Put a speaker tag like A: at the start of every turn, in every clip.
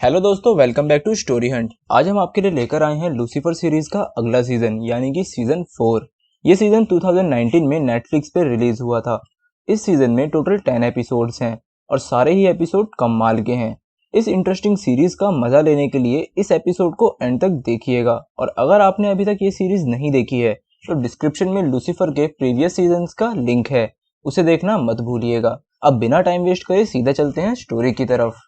A: Hello दोस्तों, welcome back to Story Hunt. आज हम आपके लिए लेकर आए हैं लूसीफर सीरीज का अगला सीजन यानी कि सीजन 4। ये सीजन 2019 में नेटफ्लिक्स पे रिलीज हुआ था। इस सीजन में टोटल 10 एपिसोड्स हैं और सारे ही एपिसोड कमाल के हैं। इस इंटरेस्टिंग सीरीज का मजा लेने के लिए इस एपिसोड को एंड तक देखिएगा। और अगर आपने अभी तक ये सीरीज नहीं देखी है तो डिस्क्रिप्शन में लूसीफर के प्रीवियस सीजन का लिंक है, उसे देखना मत भूलिएगा। अब बिना टाइम वेस्ट करे सीधा चलते हैं स्टोरी की तरफ।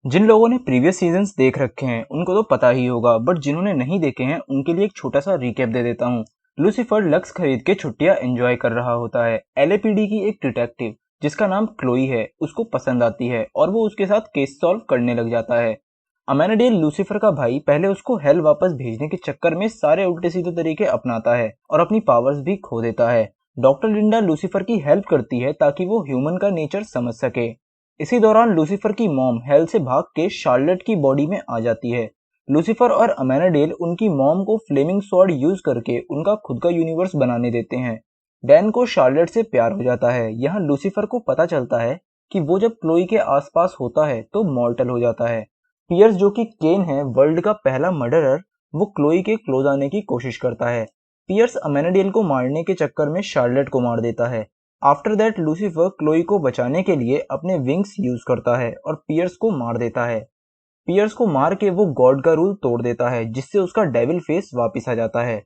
A: जिन लोगों ने प्रीवियस सीजन्स देख रखे हैं उनको तो पता ही होगा, बट जिन्होंने नहीं देखे हैं उनके लिए एक छोटा सा रिकैप दे देता हूँ। लूसीफर लक्स खरीद के छुट्टियां एंजॉय कर रहा होता है। एलएपीडी की एक डिटेक्टिव जिसका नाम क्लोई है उसको पसंद आती है और वो उसके साथ केस सॉल्व करने लग जाता है। अमेनाडेल लूसीफर का भाई पहले उसको हेल वापस भेजने के चक्कर में सारे उल्टे सीधे तरीके अपनाता है और अपनी पावर्स भी खो देता है। डॉक्टर लिंडा लूसीफर की हेल्प करती है ताकि वो ह्यूमन का नेचर समझ सके। इसी दौरान लूसीफर की मॉम हेल से भाग के शार्लेट की बॉडी में आ जाती है। लूसीफर और अमेनाडेल उनकी मॉम को फ्लेमिंग स्वॉर्ड यूज करके उनका खुद का यूनिवर्स बनाने देते हैं। डैन को शार्लेट से प्यार हो जाता है। यहाँ लूसीफर को पता चलता है कि वो जब क्लोई के आसपास होता है तो मॉर्टल हो जाता है। पियर्स जो कि केन है, वर्ल्ड का पहला मर्डरर, वो क्लोई के क्लोज आने की कोशिश करता है। पियर्स अमेनाडेल को मारने के चक्कर में शार्लेट को मार देता है। आफ्टर दैट लूसीफर क्लोई को बचाने के लिए अपने विंग्स यूज करता है और पियर्स को मार देता है। पियर्स को मार के वो गॉड का रूल तोड़ देता है जिससे उसका डेविल फेस वापस आ जाता है।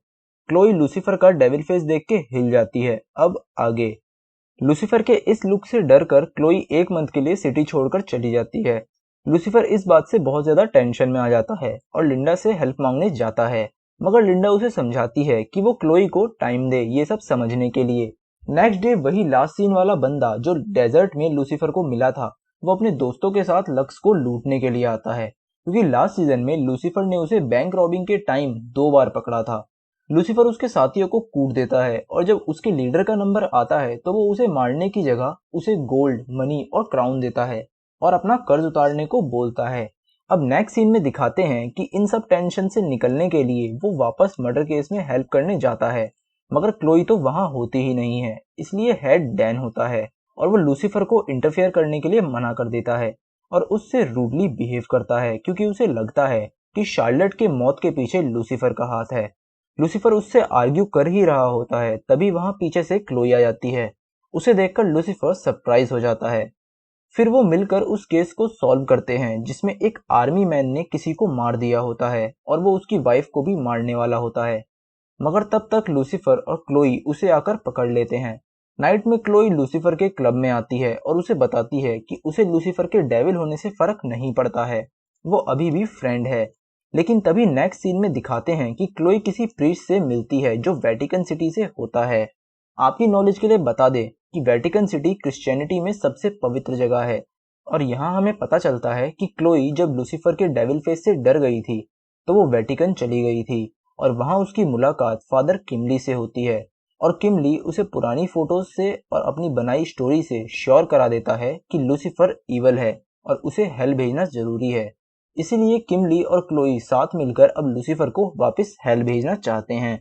A: क्लोई लूसीफर का डेविल फेस देख के हिल जाती है। अब आगे। लूसीफर के इस लुक से डर कर क्लोई एक मंथ के लिए सिटी छोड़कर चली जाती है। लूसीफर इस बात से बहुत ज्यादा टेंशन में आ जाता है और लिंडा से हेल्प मांगने जाता है, मगर लिंडा उसे समझाती है कि वो क्लोई को टाइम दे ये सब समझने के लिए। नेक्स्ट डे वही लास्ट सीन वाला बंदा जो डेजर्ट में लूसीफर को मिला था, वो अपने दोस्तों के साथ लक्स को लूटने के लिए आता है, क्योंकि लास्ट सीजन में लूसीफर ने उसे बैंक रॉबिंग के टाइम 2 बार पकड़ा था। लूसीफर उसके साथियों को कूट देता है और जब उसके लीडर का नंबर आता है तो वो उसे मारने की जगह उसे गोल्ड, मनी और क्राउन देता है और अपना कर्ज उतारने को बोलता है। अब नेक्स्ट सीन में दिखाते हैं कि इन सब टेंशन से निकलने के लिए वो वापस मर्डर केस में हेल्प करने जाता है, मगर क्लोई तो वहां होती ही नहीं है। इसलिए हेड डैन होता है और वो लूसीफर को इंटरफेयर करने के लिए मना कर देता है और उससे रूडली बिहेव करता है, क्योंकि उसे लगता है कि शार्लेट के मौत के पीछे लूसीफर का हाथ है। लूसीफर उससे आर्ग्यू कर ही रहा होता है, तभी वहां पीछे से क्लोई आ जाती है। उसे देखकर लूसीफर सरप्राइज हो जाता है। फिर वो मिलकर उस केस को सॉल्व करते हैं जिसमें एक आर्मी मैन ने किसी को मार दिया होता है और वो उसकी वाइफ को भी मारने वाला होता है, मगर तब तक लूसीफर और क्लोई उसे आकर पकड़ लेते हैं। नाइट में क्लोई लूसीफर के क्लब में आती है और उसे बताती है कि उसे लूसीफर के डेविल होने से फर्क नहीं पड़ता है, वो अभी भी फ्रेंड है। लेकिन तभी नेक्स्ट सीन में दिखाते हैं कि क्लोई किसी प्रीस्ट से मिलती है जो वेटिकन सिटी से होता है। आपकी नॉलेज के लिए बता दें कि वेटिकन सिटी क्रिश्चियनिटी में सबसे पवित्र जगह है और यहाँ हमें पता चलता है कि क्लोई जब लूसीफर के डेविल फेस से डर गई थी तो वो वेटिकन चली गई थी और वहां उसकी मुलाकात फादर किमली से होती है और किमली उसे पुरानी फोटोज से और अपनी बनाई स्टोरी से श्योर करा देता है कि लूसीफर ईवल है और उसे हेल भेजना जरूरी है। इसीलिए किमली और क्लोई साथ मिलकर अब लूसीफर को वापस हेल भेजना चाहते हैं।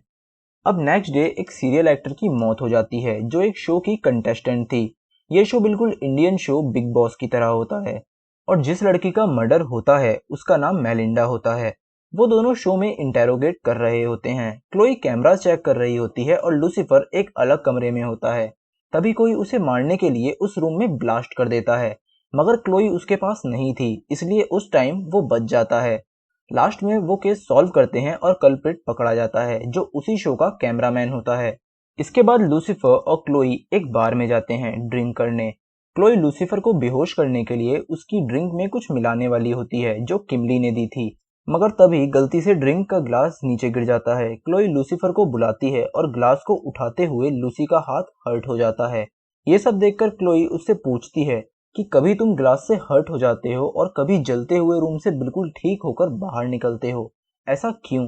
A: अब नेक्स्ट डे एक सीरियल एक्टर की मौत हो जाती है जो एक शो की कंटेस्टेंट थी। ये शो बिल्कुल इंडियन शो बिग बॉस की तरह होता है और जिस लड़की का मर्डर होता है उसका नाम मेलिंडा होता है। वो दोनों शो में इंटेरोगेट कर रहे होते हैं। क्लोई कैमरा चेक कर रही होती है और लूसीफर एक अलग कमरे में होता है। तभी कोई उसे मारने के लिए उस रूम में ब्लास्ट कर देता है, मगर क्लोई उसके पास नहीं थी, इसलिए उस टाइम वो बच जाता है। लास्ट में वो केस सॉल्व करते हैं और कल्प्रिट पकड़ा जाता है जो उसी शो का कैमरामैन होता है। इसके बाद लूसीफर और क्लोई एक बार में जाते हैं ड्रिंक करने। क्लोई लूसीफर को बेहोश करने के लिए उसकी ड्रिंक में कुछ मिलाने वाली होती है जो किमली ने दी थी, मगर तभी गलती से ड्रिंक का ग्लास नीचे गिर जाता है। क्लोई लूसीफर को बुलाती है और ग्लास को उठाते हुए लूसी का हाथ हर्ट हो जाता है। ये सब देखकर क्लोई उससे पूछती है कि कभी तुम ग्लास से हर्ट हो जाते हो और कभी जलते हुए रूम से बिल्कुल ठीक होकर बाहर निकलते हो, ऐसा क्यों?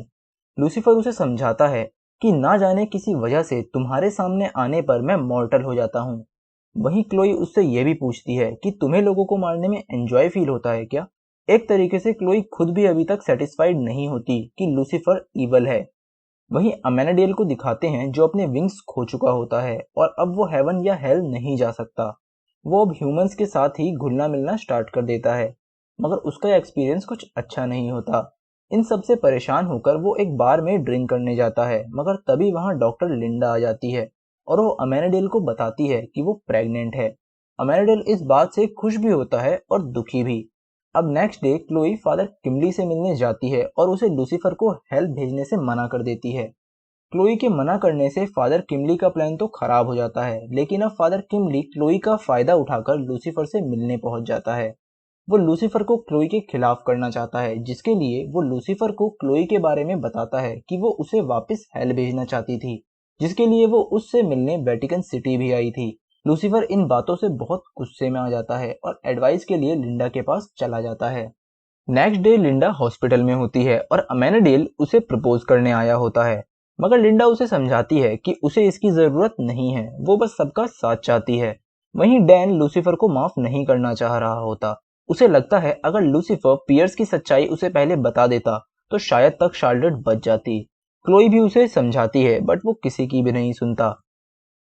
A: लूसीफर उसे समझाता है कि ना जाने किसी वजह से तुम्हारे सामने आने पर मैं मॉर्टल हो जाता हूँ। वहीं क्लोई उससे यह भी पूछती है कि तुम्हें लोगों को मारने में एंजॉय फील होता है क्या? एक तरीके से क्लोई खुद भी अभी तक सेटिस्फाइड नहीं होती कि लूसीफर ईवल है। वहीं अमेनाडेल को दिखाते हैं जो अपने विंग्स खो चुका होता है और अब वो हेवन या हेल नहीं जा सकता। वो अब ह्यूमंस के साथ ही घुलना मिलना स्टार्ट कर देता है। मगर उसका एक्सपीरियंस कुछ अच्छा नहीं होता। इन सब से परेशान होकर वो एक बार में ड्रिंक करने जाता है, मगर तभी वहाँ डॉक्टर लिंडा आ जाती है और वो अमेनेडेल को बताती है कि वो प्रेग्नेंट है। अमेनेडेल इस बात से खुश भी होता है और दुखी भी। अब नेक्स्ट डे क्लोई फादर किमली से मिलने जाती है और उसे लूसीफर को हेल्प भेजने से मना कर देती है। क्लोई के मना करने से फादर किमली का प्लान तो खराब हो जाता है, लेकिन अब फादर किमली क्लोई का फायदा उठाकर लूसीफर से मिलने पहुंच जाता है। वो लूसीफर को क्लोई के खिलाफ करना चाहता है, जिसके लिए वो लूसीफर को क्लोई के बारे में बताता है कि वो उसे वापस हेल भेजना चाहती थी, जिसके लिए वो उससे मिलने वेटिकन सिटी भी आई थी। लूसीफर इन बातों से बहुत गुस्से में आ जाता है और एडवाइस के लिए लिंडा के पास चला जाता है। नेक्स्ट डे लिंडा हॉस्पिटल में होती है और अमेनेडेल उसे प्रपोज करने आया होता है, मगर लिंडा उसे समझाती है कि उसे इसकी जरूरत नहीं है, वो बस सबका साथ चाहती है। वहीं डैन लूसीफर को माफ नहीं करना चाह रहा होता। उसे लगता है अगर लूसीफर पियर्स की सच्चाई उसे पहले बता देता तो शायद तक शार्लेट बच जाती। क्लोई भी उसे समझाती है, बट वो किसी की भी नहीं सुनता।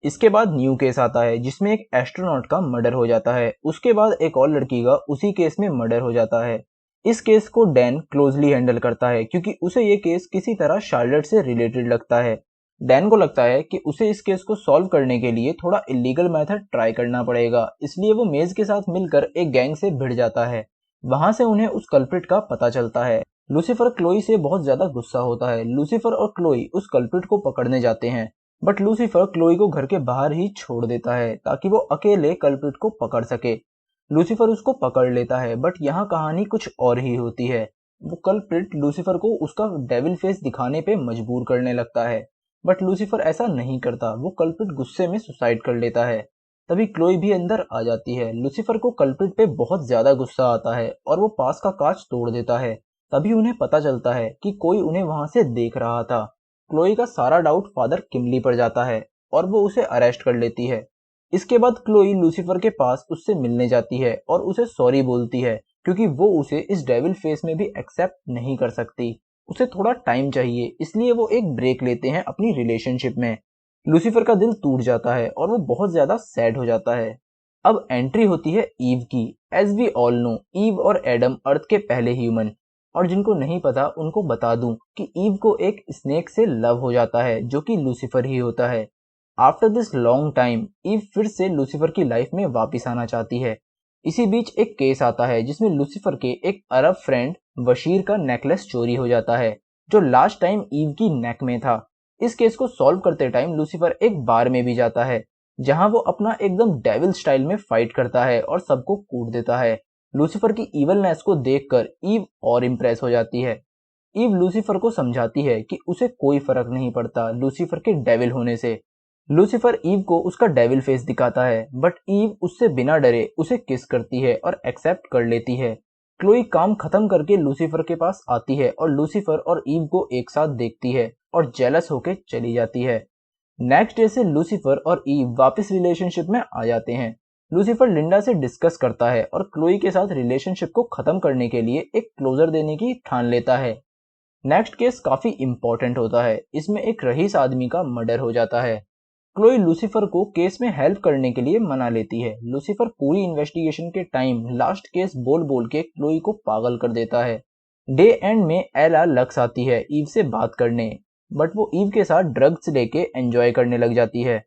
A: इसके बाद न्यू केस आता है जिसमें एक एस्ट्रोनॉट का मर्डर हो जाता है। उसके बाद एक और लड़की का उसी केस में मर्डर हो जाता है। इस केस को डैन क्लोजली हैंडल करता है क्योंकि उसे ये केस किसी तरह शार्लेट से रिलेटेड लगता है। डैन को लगता है कि उसे इस केस को सॉल्व करने के लिए थोड़ा इलीगल मेथड ट्राई करना पड़ेगा, इसलिए वो मेज के साथ मिलकर एक गैंग से भिड़ जाता है। वहां से उन्हें उस कल्प्रिट का पता चलता है। लूसीफर क्लोई से बहुत ज्यादा गुस्सा होता है। लूसीफर और क्लोई उस कल्प्रिट को पकड़ने जाते हैं, बट लूसीफर क्लोई को घर के बाहर ही छोड़ देता है ताकि वो अकेले कल्प्रिट को पकड़ सके। लूसीफर उसको पकड़ लेता है, बट यहाँ कहानी कुछ और ही होती है। वो कल्प्रिट लूसीफर को उसका डेविल फेस दिखाने पे मजबूर करने लगता है, बट लूसीफर ऐसा नहीं करता। वो कल्प्रिट गुस्से में सुसाइड कर लेता है। तभी क्लोई भी अंदर आ जाती है। लूसीफर को कल्प्रिट पे बहुत ज्यादा गुस्सा आता है और वो पास का कांच तोड़ देता है। तभी उन्हें पता चलता है कि कोई उन्हें वहां से देख रहा था। क्लोई का सारा डाउट फादर किमली पर जाता है और वो उसे अरेस्ट कर लेती है। इसके बाद क्लोई लूसीफर के पास उससे मिलने जाती है और उसे सॉरी बोलती है, क्योंकि वो उसे इस डेविल फेस में भी एक्सेप्ट नहीं कर सकती। उसे थोड़ा टाइम चाहिए, इसलिए वो एक ब्रेक लेते हैं अपनी रिलेशनशिप में। लूसीफर का दिल टूट जाता है और वो बहुत ज्यादा सैड हो जाता है। अब एंट्री होती है ईव की। As we all know, Eve और एडम अर्थ के पहले ह्यूमन। और जिनको नहीं पता उनको बता दूं कि ईव को एक स्नेक से लव हो जाता है, जो कि लूसीफर ही होता है। After this long time Eve फिर से लूसीफर की लाइफ में वापिस आना चाहती है। इसी बीच एक केस आता है जिसमें लूसीफर के एक अरब फ्रेंड बशीर का नेकलेस चोरी हो जाता है, जो लास्ट टाइम ईव की नेक में था। इस केस को सॉल्व करते टाइम लूसीफर एक बार में भी जाता है, जहां वो अपना एकदम डेविल स्टाइल में फाइट करता है और सबको कूट देता है। लूसीफर की इवलनेस को देखकर ईव और इम्प्रेस हो जाती है। ईव लूसीफर को समझाती है कि उसे कोई फर्क नहीं पड़ता लूसीफर के डेविल होने से। लूसीफर ईव को उसका डेविल फेस दिखाता है, बट ईव उससे बिना डरे उसे किस करती है और एक्सेप्ट कर लेती है। क्लोई काम खत्म करके लूसीफर के पास आती है और लूसीफर और ईव को एक साथ देखती है और जेलस होके चली जाती है। नेक्स्ट डे से लूसीफर और ईव वापस रिलेशनशिप में आ जाते हैं। लूसीफर लिंडा से डिस्कस करता है और क्लोई के साथ रिलेशनशिप को खत्म करने के लिए एक क्लोजर देने की ठान लेता है। नेक्स्ट केस काफी इंपॉर्टेंट होता है। इसमें एक रईस आदमी का मर्डर हो जाता है। क्लोई लूसीफर को केस में हेल्प करने के लिए मना लेती है। लूसीफर पूरी इन्वेस्टिगेशन के टाइम लास्ट केस बोल बोल के क्लोई को पागल कर देता है। डे एंड में एला लक्स आती है ईव से बात करने, बट वो ईव के साथ ड्रग्स लेके एंजॉय करने लग जाती है।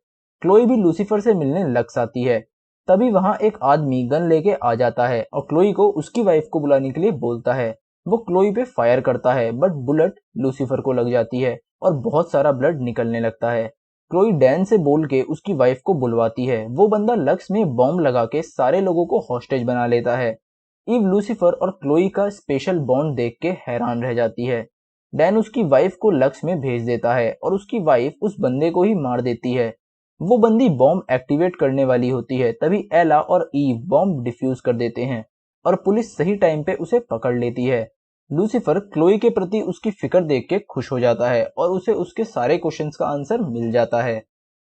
A: क्लोई भी लूसीफर से मिलने लक्स आती है। तभी वहां एक आदमी गन लेके आ जाता है और क्लोई को उसकी वाइफ को बुलाने के लिए बोलता है। वो क्लोई पे फायर करता है, बट बुलेट लूसीफर को लग जाती है और बहुत सारा ब्लड निकलने लगता है। क्लोई डैन से बोल के उसकी वाइफ को बुलवाती है। वो बंदा लक्स में बॉम्ब लगा के सारे लोगों को हॉस्टेज बना लेता है। ईव लूसीफर और क्लोई का स्पेशल बॉन्ड देख के हैरान रह जाती है। डैन उसकी वाइफ को लक्स में भेज देता है और उसकी वाइफ उस बंदे को ही मार देती है। वो बंदी बॉम्ब एक्टिवेट करने वाली होती है, तभी एला और ईव बॉम्ब डिफ्यूज कर देते हैं और पुलिस सही टाइम पे उसे पकड़ लेती है। लूसीफर क्लोई के प्रति उसकी फिक्र देख के खुश हो जाता है और उसे उसके सारे क्वेश्चंस का आंसर मिल जाता है।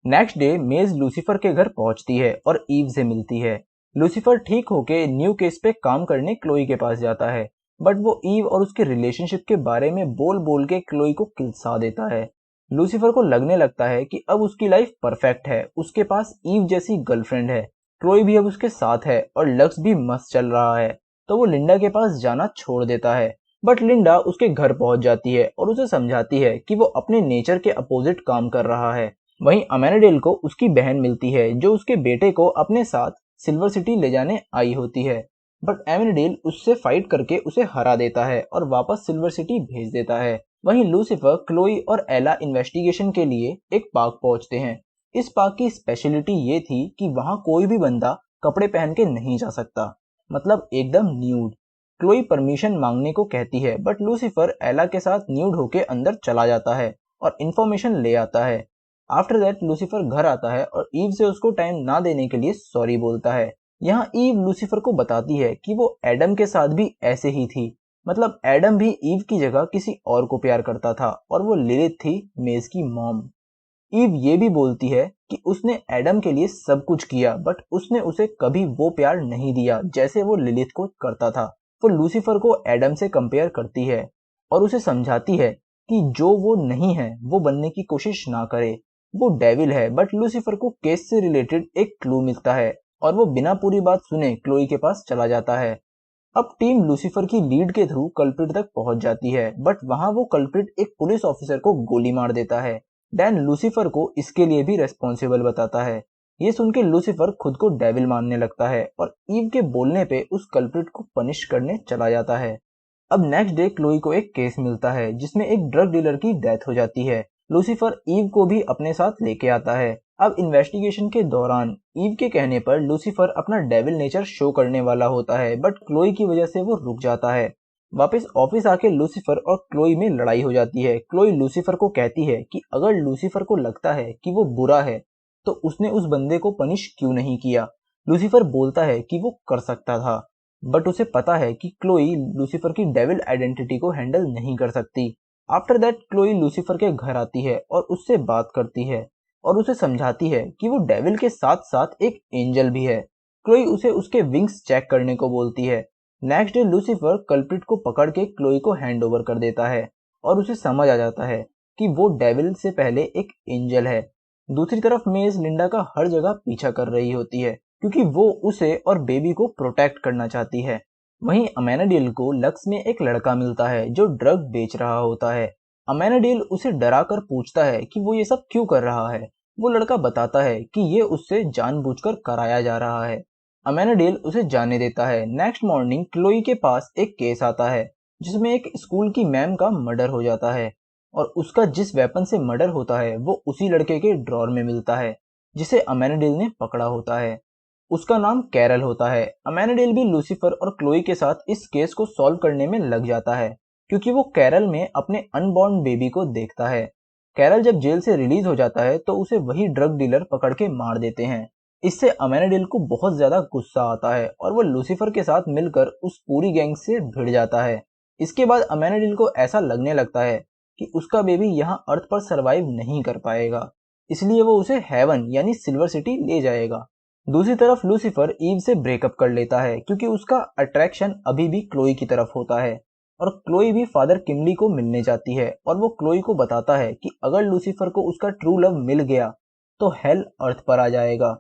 A: नेक्स्ट डे मेज लूसीफर के घर पहुंचती है और ईव से मिलती है। लूसीफर ठीक होके न्यू केस पे काम करने क्लोई के पास जाता है, बट वो ईव और उसके रिलेशनशिप के बारे में बोल बोल के क्लोई को किलसा देता है। लूसीफर को लगने लगता है कि अब उसकी लाइफ परफेक्ट है, उसके पास ईव जैसी गर्लफ्रेंड है, क्लोई भी अब उसके साथ है और लक्स भी मस्त चल रहा है। तो वो लिंडा के पास जाना छोड़ देता है। बट लिंडा उसके घर पहुंच जाती है और उसे समझाती है कि वो अपने नेचर के अपोजिट काम कर रहा है। वहीं अमेनिडेल को उसकी बहन मिलती है जो उसके बेटे को अपने साथ सिल्वर सिटी ले जाने आई होती है। बट एमेनिडेल उससे फाइट करके उसे हरा देता है और वापस सिल्वर सिटी भेज देता है। वहीं लूसीफर, क्लोई और एला इन्वेस्टिगेशन के लिए एक पार्क पहुंचते हैं। इस पार्क की स्पेशलिटी ये थी कि वहां कोई भी बंदा कपड़े पहन के नहीं जा सकता, मतलब एकदम न्यूड। क्लोई परमिशन मांगने को कहती है बट लूसीफर एला के साथ न्यूड होके अंदर चला जाता है और इन्फॉर्मेशन ले आता है। आफ्टर दैट लूसीफर घर आता है और ईव से उसको टाइम ना देने के लिए सॉरी बोलता है। यहाँ ईव लूसीफर को बताती है कि वो एडम के साथ भी ऐसे ही थी, मतलब एडम भी ईव की जगह किसी और को प्यार करता था और वो लिलिथ थी, मेज की मॉम। ईव ये भी बोलती है कि उसने एडम के लिए सब कुछ किया बट उसने उसे कभी वो प्यार नहीं दिया जैसे वो लिलिथ को करता था। वो लूसीफर को एडम से कंपेयर करती है और उसे समझाती है कि जो वो नहीं है वो बनने की कोशिश ना करे। वो डेविल है। बट लूसीफर को केस से रिलेटेड एक क्लू मिलता है और वो बिना पूरी बात सुने क्लोई के पास चला जाता है। अब टीम लूसीफर की लीड के थ्रू कल्प्रिट तक पहुंच जाती है बट वहां वो कल्प्रिट एक पुलिस ऑफिसर को गोली मार देता है। डैन लूसीफर को इसके लिए भी रेस्पॉन्सिबल बताता है। ये सुन के लूसीफर खुद को डेविल मानने लगता है और ईव के बोलने पे उस कल्प्रिट को पनिश करने चला जाता है। अब नेक्स्ट डे क्लोई को एक केस मिलता है जिसमें एक ड्रग डीलर की डेथ हो जाती है। लूसीफर ईव को भी अपने साथ लेके आता है। अब इन्वेस्टिगेशन के दौरान ईव के कहने पर लूसीफर अपना डेविल नेचर शो करने वाला होता है बट क्लोई की वजह से वो रुक जाता है। वापस ऑफिस आके लूसीफर और क्लोई में लड़ाई हो जाती है। क्लोई लूसीफर को कहती है कि अगर लूसीफर को लगता है कि वो बुरा है तो उसने उस बंदे को पनिश क्यों नहीं किया। लूसीफर बोलता है कि वो कर सकता था बट उसे पता है कि क्लोई लूसीफर की डेविल आइडेंटिटी को हैंडल नहीं कर सकती। आफ्टर दैट क्लोई लूसीफर के घर आती है और उससे बात करती है और उसे समझाती है कि वो डेविल के साथ साथ एक एंजल भी है। क्लोई उसे उसके विंग्स चेक करने को बोलती है। नेक्स्ट डे लूसीफर कल्प्रिट को पकड़ के क्लोई को हैंड ओवर कर देता है और उसे समझ आ जाता है कि वो डेविल से पहले एक एंजल है। दूसरी तरफ मेज लिंडा का हर जगह पीछा कर रही होती है क्योंकि वो उसे और बेबी को प्रोटेक्ट करना चाहती है। वहीं अमेनाडिल को लक्स में एक लड़का मिलता है जो ड्रग बेच रहा होता है। अमेनाडिल उसे डरा कर पूछता है कि वो ये सब क्यों कर रहा है। वो लड़का बताता है कि ये उससे जानबूझकर कराया जा रहा है। अमेनाडिल उसे जाने देता है। नेक्स्ट मॉर्निंग क्लोई के पास एक केस आता है जिसमें एक स्कूल की मैम का मर्डर हो जाता है और उसका जिस वेपन से मर्डर होता है वो उसी लड़के के ड्रॉर में मिलता है जिसे अमेनाडिल ने पकड़ा होता है। उसका नाम कैरल होता है। अमेनाडिल भी लूसीफर और क्लोई के साथ इस केस को सॉल्व करने में लग जाता है क्योंकि वो कैरल में अपने अनबॉर्न बेबी को देखता है। कैरल जब जेल से रिलीज हो जाता है तो उसे वही ड्रग डीलर पकड़ के मार देते हैं। इससे अमेनाडिल को बहुत ज्यादा गुस्सा आता है और वो लूसीफर के साथ मिलकर उस पूरी गैंग से भिड़ जाता है। इसके बाद अमेनाडिल को ऐसा लगने लगता है कि उसका बेबी यहाँ अर्थ पर सरवाइव नहीं कर पाएगा, इसलिए वो उसे हेवन यानी सिल्वर सिटी ले जाएगा। दूसरी तरफ लूसीफर ईव से ब्रेकअप कर लेता है क्योंकि उसका अट्रैक्शन अभी भी क्लोई की तरफ होता है और क्लोई भी फादर किमली को मिलने जाती है और वो क्लोई को बताता है कि अगर लूसीफर को उसका ट्रू लव मिल गया तो हेल अर्थ पर आ जाएगा।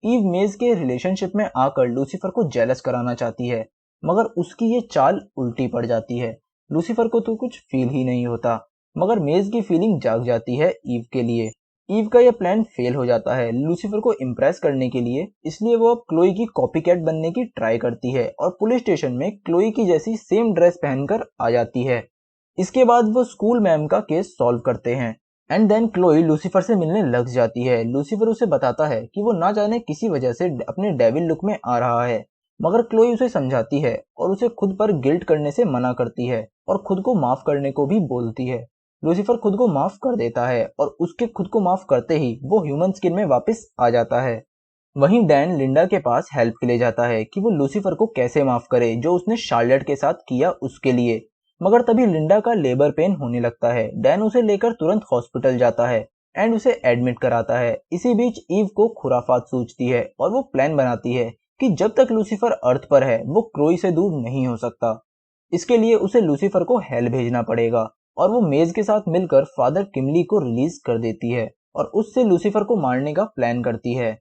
A: ईव मेज के रिलेशनशिप में आकर लूसीफर को जेलस कराना चाहती है मगर उसकी ये चाल उल्टी पड़ जाती है। लूसीफर को तो कुछ फील ही नहीं होता मगर मेज की फीलिंग जाग जाती है ईव के लिए। ईव का यह प्लान फेल हो जाता है लूसीफर को इम्प्रेस करने के लिए, इसलिए वो अब क्लोई की कॉपीकैट बनने की ट्राई करती है और पुलिस स्टेशन में क्लोई की जैसी सेम ड्रेस पहनकर आ जाती है। इसके बाद वो स्कूल मैम का केस सॉल्व करते हैं एंड देन क्लोई लूसीफर से मिलने लग जाती है। लूसीफर उसे बताता है कि वो ना जाने किसी वजह से अपने डेविल लुक में आ रहा है मगर क्लोई उसे समझाती है और उसे खुद पर गिल्ट करने से मना करती है और खुद को माफ करने को भी बोलती है। लूसीफर खुद को माफ कर देता है और उसके खुद को माफ करते ही वो ह्यूमन स्किन में वापस आ जाता है। वहीं डैन लिंडा के पास हेल्प के लिए जाता है कि वो लूसीफर को कैसे माफ करे जो उसने शार्लेट के साथ किया उसके लिए। मगर तभी लिंडा का लेबर पेन होने लगता है। डैन उसे लेकर तुरंत हॉस्पिटल जाता है एंड उसे एडमिट कराता है। इसी बीच ईव को खुराफात सूझती है और वो प्लान बनाती है कि जब तक लूसीफर अर्थ पर है वो क्लोई से दूर नहीं हो सकता। इसके लिए उसे लूसीफर को हेल भेजना पड़ेगा और वो मेज के साथ मिलकर फादर किमली को रिलीज कर देती है और उससे लूसीफर को मारने का प्लान करती है।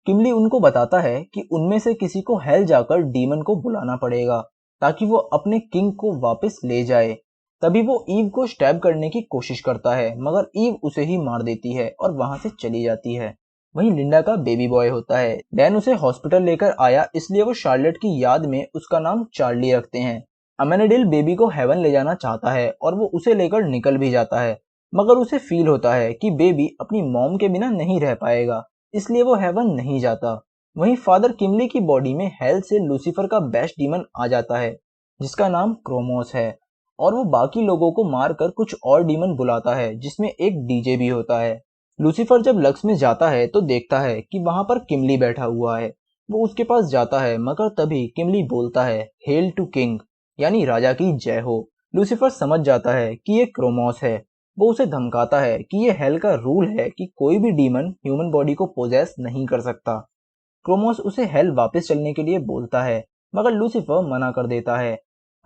A: किमली उनको बताता है कि उनमें से किसी को हेल जाकर डीमन को बुलाना पड़ेगा ताकि वो अपने किंग को वापस ले जाए। तभी वो ईव को स्टैब करने की कोशिश करता है, मगर ईव उसे ही मार देती है और वहां से चली जाती है। वहीं लिंडा का बेबी बॉय होता है। डैन उसे हॉस्पिटल लेकर आया, इसलिए वो शार्लेट की याद में उसका नाम चार्ली रखते हैं। अमेनेडिल बेबी को हेवन ले जाना चाहता है और वो उसे लेकर निकल भी जाता है, मगर उसे फील होता है कि बेबी अपनी मॉम के बिना नहीं रह पाएगा, इसलिए वो हेवन नहीं जाता। वहीं फादर किमली की बॉडी में हेल से लूसीफर का बेस्ट डीमन आ जाता है, जिसका नाम क्रोमोस है, और वो बाकी लोगों को मारकर कुछ और डीमन बुलाता है, जिसमें एक डीजे भी होता है। लूसीफर जब लक्स में जाता है तो देखता है कि वहां पर किमली बैठा हुआ है। वो उसके पास जाता है, मगर तभी किमली बोलता है हेल टू किंग, यानी राजा की जय हो। लूसीफर समझ जाता है कि ये क्रोमोस है। वो उसे धमकाता है कि ये हेल का रूल है कि कोई भी डीमन ह्यूमन बॉडी को पोजेस नहीं कर सकता। क्रोमोस उसे हेल वापस चलने के लिए बोलता है, मगर लूसीफर मना कर देता है।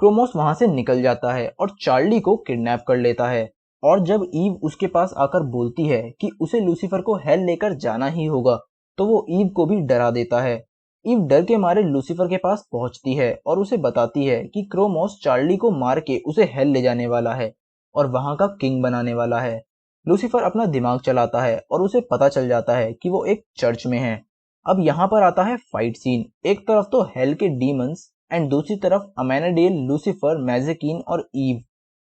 A: क्रोमोस वहां से निकल जाता है और चार्ली को किडनैप कर लेता है। और जब ईव उसके पास आकर बोलती है कि उसे लूसीफर को हेल लेकर जाना ही होगा, तो वो ईव को भी डरा देता है। ईव डर के मारे लूसीफर के पास पहुंचती है और उसे बताती है कि क्रोमोस चार्ली को मार के उसे हेल ले जाने वाला है और वहां का किंग बनाने वाला है। लूसीफर अपना दिमाग चलाता है और उसे पता चल जाता है कि वो एक चर्च में है। अब यहाँ पर आता है फाइट सीन। एक तरफ तो हेल के डीमंस एंड दूसरी तरफ अमेनेडेल, लूसीफर, मैजेकिन और ईव।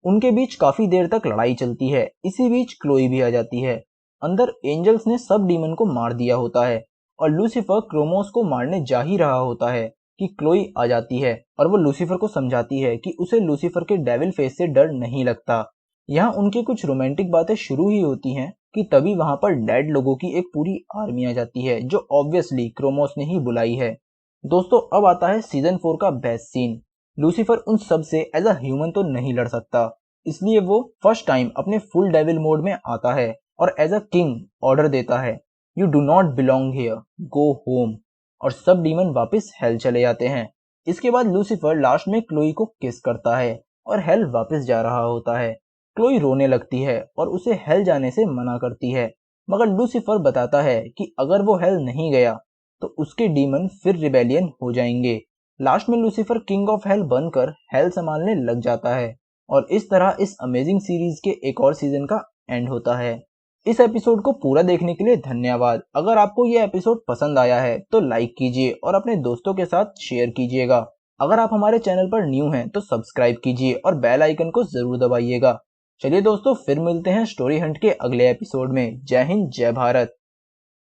A: उनके बीच काफी देर तक लड़ाई चलती है। इसी बीच क्लोई भी आ जाती है। अंदर एंजल्स ने सब डीमन को मार दिया होता है और लूसीफर क्रोमोस को मारने जा ही रहा होता है कि क्लोई आ जाती है और वो लूसीफर को समझाती है कि उसे लूसीफर के डेविल फेस से डर नहीं लगता। यहाँ उनकी कुछ रोमांटिक बातें शुरू ही होती हैं कि तभी वहां पर डेड लोगों की एक पूरी आर्मी आ जाती है, जो ऑब्वियसली क्रोमोस ने ही बुलाई है। दोस्तों, अब आता है सीजन 4 का बेस्ट सीन। लूसीफर उन सब से एज अ ह्यूमन तो नहीं लड़ सकता, इसलिए वो फर्स्ट टाइम अपने फुल डेविल मोड में आता है और एज अ किंग ऑर्डर देता है, you do not belong here, go home. और सब डीमन वापस हेल चले जाते हैं। इसके बाद लूसीफर लास्ट में क्लोई को किस करता है और हेल वापस जा रहा होता है। क्लोई रोने लगती है और उसे हेल जाने से मना करती है, मगर लूसीफर बताता है कि अगर वो हेल नहीं गया तो उसके डीमन फिर रिबेलियन हो जाएंगे। लास्ट में लूसीफर किंग ऑफ हेल बनकर हेल संभालने लग जाता है और इस तरह इस अमेजिंग सीरीज के एक और सीजन का एंड होता है। इस एपिसोड को पूरा देखने के लिए धन्यवाद। अगर आपको यह एपिसोड पसंद आया है तो लाइक कीजिए और अपने दोस्तों के साथ शेयर कीजिएगा। अगर आप हमारे चैनल पर न्यू हैं तो सब्सक्राइब कीजिए और बेल आइकन को जरूर दबाइएगा। चलिए दोस्तों, फिर मिलते हैं स्टोरी हंट के अगले एपिसोड में। जय हिंद, जय भारत।